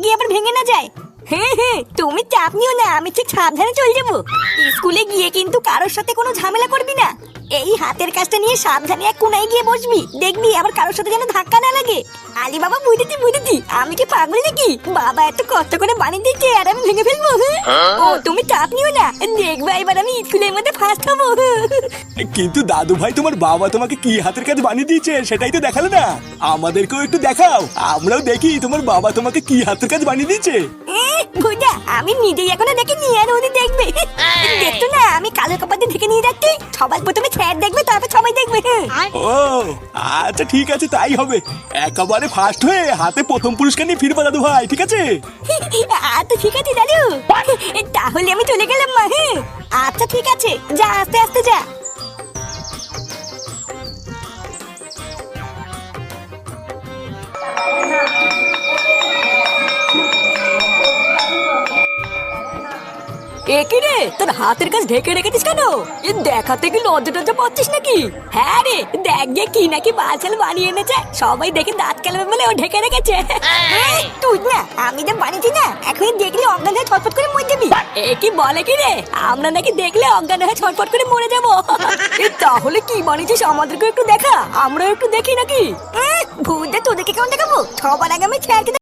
গিয়ে আবার ভেঙে না যায়। হ্যাঁ হ্যাঁ, তুমি চাপ নিও না, আমি ঠিক সাবধানে চলে যাবো। স্কুলে গিয়ে কিন্তু কারোর সাথে কোনো ঝামেলা করবি না। এই হাতের কাজটা নিয়ে সাবধানে এক কোনায় গিয়ে বসবি, দেখবি আবার কারোর সাথে যেন ধাক্কা না লাগে। আলি বাবা, বুঝেছি, আমি কি পাগল নাকি? বাবা এত কষ্ট করে বানিয়ে দিচ্ছে আর আমি ভেঙে ফেলবো? ও তুমি চাপ নিও না, দেখবে এবার আমি স্কুলের মধ্যে ফার্স্ট হবো। কিন্তু দাদু ভাই, তোমার বাবা তোমাকে কি হাতের কাজ বানিয়ে দিয়েছে সেটাই তো দেখালে না। আমাদেরকেও একটু দেখাও, আমরাও দেখি তোমার বাবা তোমাকে কি হাতের কাজ বানিয়ে দিয়েছে। ভুজা, আমি নিজেই এখনো দেখিনি, আর উনি দেখবে। দেখতো না আমি কালো কাপড় দিয়ে ঢেকে নিয়ে যাচ্ছি, সবার প্রথমে স্যার দেখবে, তারপর সবাই দেখবে। ও আচ্ছা, ঠিক আছে, তাই হবে। একেবারে ফার্স্ট হয়ে হাতে প্রথম পুরস্কার নিয়ে ফিরবা দাদু ভাই, ঠিক আছে? আচ্ছা ঠিক আছে দাদু, তাহলে আমি চলে গেলাম মা। হ্যাঁ আচ্ছা ঠিক আছে, যা আস্তে আস্তে যা। একই রে, তোর হাতের কাজ ঢেকে রেখেছিস কেন? দেখাতে কি লজ্জা টজ্জা পাচ্ছিস নাকি? হ্যাঁ রে, দেখ গে কি নাকি বালছাল বানিয়ে এনেছে, সবাই দেখে দাঁত কেলাবে বলে ও ঢেকে রেখেছে। তুই না, আমি যে বানিয়েছি না, এখন দেখলে অজ্ঞান হয়ে ছটফট করে মরে যাবি। কি বলে কি রে, আমরা নাকি দেখলে অজ্ঞান হয়ে ছটফট করে মরে যাবো? তাহলে কি বানিয়েছিস আমাদেরকে একটু দেখা, আমরাও একটু দেখি নাকি? ভূতটা তোদেরকে কেমন দেখাবো? সবার আগে আমি